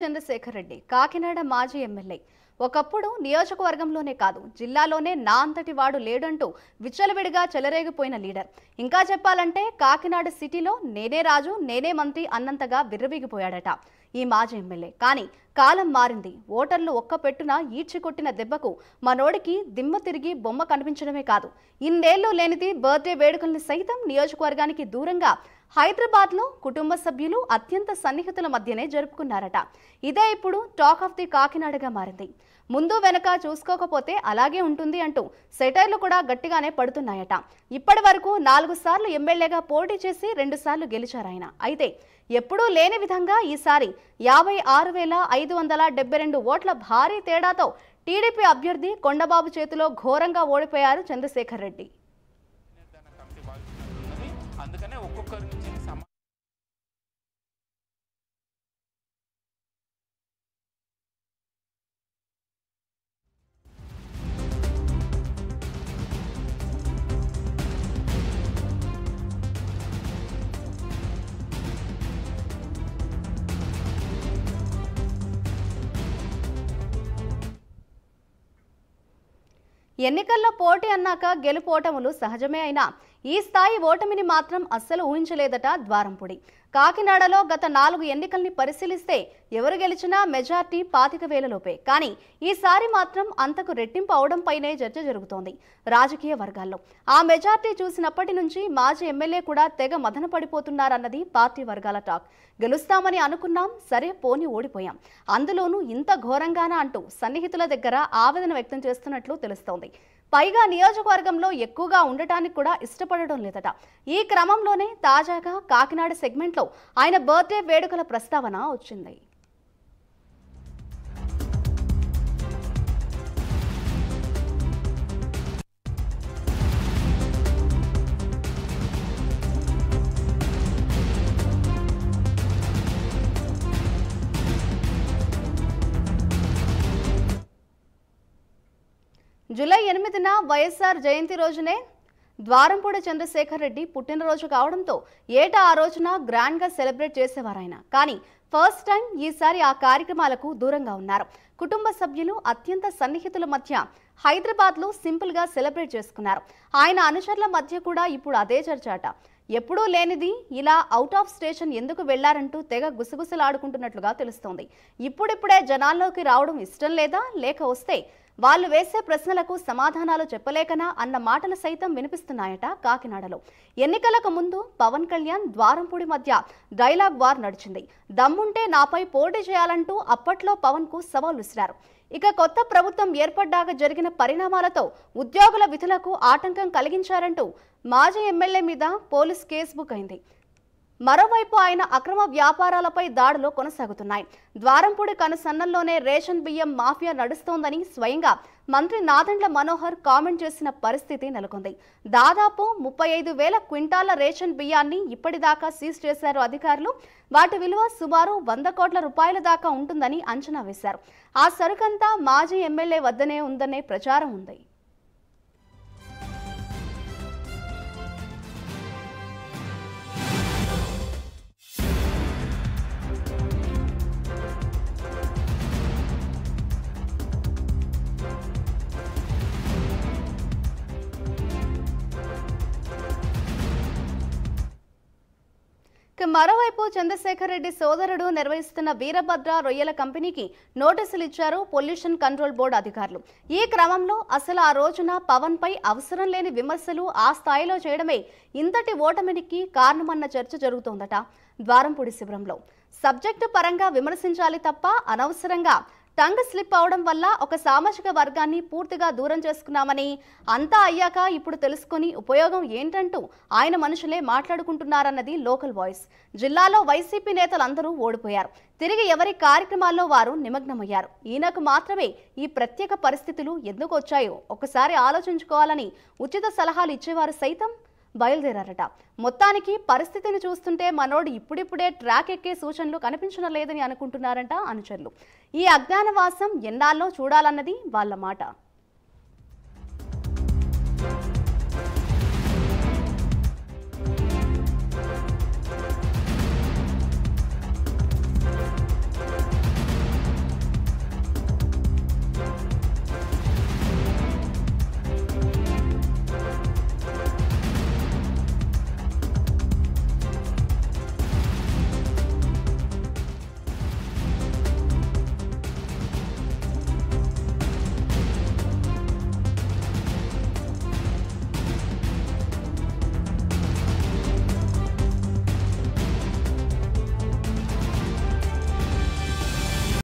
చంద్రశేఖర్ రెడ్డి కాకినాడ మాజీ ఎమ్మెల్యే ఒకప్పుడు నియోజకవర్గంలోనే కాదు జిల్లాలోనే నా అంతటి వాడు లేడంటూ విచ్చలవిడిగా చెలరేగిపోయిన లీడర్. ఇంకా చెప్పాలంటే కాకినాడ సిటీలో నేనే రాజు నేనే మంత్రి అన్నంతగా విర్రవీగిపోయాడట ఈ మాజీ ఎమ్మెల్యే. కానీ కాలం మారింది. ఓటర్లు ఒక్క పెట్టున ఈడ్చికొట్టిన దెబ్బకు మనోడికి దిమ్మ తిరిగి బొమ్మ కనిపించడమే కాదు, ఇన్నేళ్లు లేనిది బర్త్డే వేడుకల్ని సైతం నియోజకవర్గానికి దూరంగా హైదరాబాద్లో కుటుంబ సభ్యులు అత్యంత సన్నిహితుల మధ్యనే జరుపుకున్నారట. ఇదే ఇప్పుడు టాక్ ఆఫ్ ది కాకినాడగా మారింది. ముందు వెనక చూసుకోకపోతే అలాగే ఉంటుంది అంటూ సెటైర్లు కూడా గట్టిగానే పడుతున్నాయట. ఇప్పటి వరకు 4 సార్లు ఎమ్మెల్యేగా పోటీ చేసి 2 సార్లు గెలిచారాయన. అయితే ఎప్పుడూ లేని విధంగా ఈసారి 56,572 ఓట్ల భారీ తేడాతో టీడీపీ అభ్యర్థి కొండబాబు చేతిలో ఘోరంగా ఓడిపోయారు చంద్రశేఖర్ రెడ్డి. అందుకనే ఒక్కొక్కరి నుంచి ఎన్నికల్లో పోటీ అన్నాక గెలుపోటములు సహజమే అయినా ఈ స్థాయి ఓటమిని మాత్రం అస్సలు ఊహించలేదట ద్వారంపూడి. కాకినాడలో గత 4 ఎన్నికల్ని పరిశీలిస్తే ఎవరు గెలిచినా మెజార్టీ 25,000 లోపే. కానీ ఈసారి మాత్రం అంతకు రెట్టింపు అవడంపైనే చర్చ జరుగుతోంది రాజకీయ వర్గాల్లో. ఆ మెజార్టీ చూసినప్పటి నుంచి మాజీ ఎమ్మెల్యే కూడా తెగ మదన పడిపోతున్నారన్నది పార్టీ వర్గాల టాక్. గెలుస్తామని అనుకున్నాం, సరే పోని ఓడిపోయాం, అందులోనూ ఇంత ఘోరంగానా అంటూ సన్నిహితుల దగ్గర ఆవేదన వ్యక్తం చేస్తున్నట్లు తెలుస్తోంది. పైగా నియోజకవర్గంలో ఎక్కువగా ఉండటానికి కూడా ఇష్టపడడం లేదట. ఈ క్రమంలోనే తాజాగా కాకినాడ సెగ్మెంట్లో ఆయన బర్త్డే వేడుకల ప్రస్తావన వచ్చింది. జూలై 8న వైఎస్ఆర్ జయంతి రోజునే ద్వారంపూడి చంద్రశేఖర్ రెడ్డి పుట్టినరోజు కావడంతో ఏటా ఆ రోజున గ్రాండ్గా సెలబ్రేట్ చేసేవారాయన. కానీ ఫస్ట్ టైం ఈసారి ఆ కార్యక్రమాలకు దూరంగా ఉన్నారు. కుటుంబ సభ్యులు అత్యంత సన్నిహితుల మధ్య హైదరాబాద్లో సింపుల్గా సెలబ్రేట్ చేసుకున్నారు. ఆయన అనుచరుల మధ్య కూడా ఇప్పుడు అదే చర్చాట. ఎప్పుడూ లేనిది ఇలా అవుట్ ఆఫ్ స్టేషన్ ఎందుకు వెళ్లారంటూ తెగ గుసగుసలాడుకుంటున్నట్లుగా తెలుస్తోంది. ఇప్పుడిప్పుడే జనాల్లోకి రావడం ఇష్టం లేదా, లేక వస్తే వాళ్ళు వేసే ప్రశ్నలకు సమాధానాలు చెప్పలేకనా అన్న మాటలు సైతం వినిపిస్తున్నాయట కాకినాడలో. ఎన్నికలకు ముందు పవన్ కళ్యాణ్ ద్వారంపూడి మధ్య డైలాగ్ వార్ నడిచింది. దమ్ముంటే నాపై పోటీ చేయాలంటూ అప్పట్లో పవన్ కు సవాల్ విసిరారు. ఇక కొత్త ప్రభుత్వం ఏర్పడ్డాక జరిగిన పరిణామాలతో ఉద్యోగుల విధులకు ఆటంకం కలిగించారంటూ మాజీ ఎమ్మెల్యే మీద పోలీస్ కేసు బుక్ అయింది. మరోవైపు ఆయన అక్రమ వ్యాపారాలపై దాడులు కొనసాగుతున్నాయి. ద్వారంపూడి కనుసన్నల్లోనే రేషన్ బియ్యం మాఫియా నడుస్తోందని స్వయంగా మంత్రి నాదెండ్ల మనోహర్ కామెంట్ చేసిన పరిస్థితి నెలకొంది. దాదాపు 35,000 క్వింటాల రేషన్ బియ్యాన్ని ఇప్పటిదాకా సీజ్ చేశారు అధికారులు. వాటి విలువ సుమారు 100 కోట్ల రూపాయల దాకా ఉంటుందని అంచనా వేశారు. ఆ సరుకంతా మాజీ ఎమ్మెల్యే వద్దనే ఉందనే ప్రచారం ఉంది. మరోవైపు చంద్రశేఖర్ రెడ్డి సోదరుడు నిర్వహిస్తున్న వీరభద్ర రొయ్యల కంపెనీకి నోటీసులు ఇచ్చారు పొల్యూషన్ కంట్రోల్ బోర్డు అధికారులు. ఈ క్రమంలో అసలు ఆ రోజున పవన్ పై అవసరం లేని విమర్శలు ఆ స్థాయిలో చేయడమే ఇంతటి ఓటమికి కారణమన్న చర్చ జరుగుతోందట ద్వారంపూడి శిబిరంలో. సబ్జెక్టు పరంగా విమర్శించాలి తప్ప అనవసరంగా టంగ్ స్లిప్ అవడం వల్ల ఒక సామాజిక వర్గాన్ని పూర్తిగా దూరం చేసుకున్నామని, అంతా అయ్యాక ఇప్పుడు తెలుసుకుని ఉపయోగం ఏంటంటూ ఆయన మనుషులే మాట్లాడుకుంటున్నారన్నది లోకల్ వాయిస్. జిల్లాలో వైసీపీ నేతలందరూ ఓడిపోయారు. తిరిగి ఎవరి కార్యక్రమాల్లో వారు నిమగ్నమయ్యారు. ఈయనకు మాత్రమే ఈ ప్రత్యేక పరిస్థితులు ఎందుకు వచ్చాయో ఒకసారి ఆలోచించుకోవాలని ఉచిత సలహాలు ఇచ్చేవారు సైతం బయలుదేరారట. మొత్తానికి పరిస్థితిని చూస్తుంటే మనోడు ఇప్పుడిప్పుడే ట్రాక్ ఎక్కే సూచనలు కనిపించడం లేదని అనుకుంటున్నారంట అనుచరులు. ఈ అజ్ఞానవాసం ఎన్నాళ్ళో చూడాలన్నది వాళ్ళ మాట.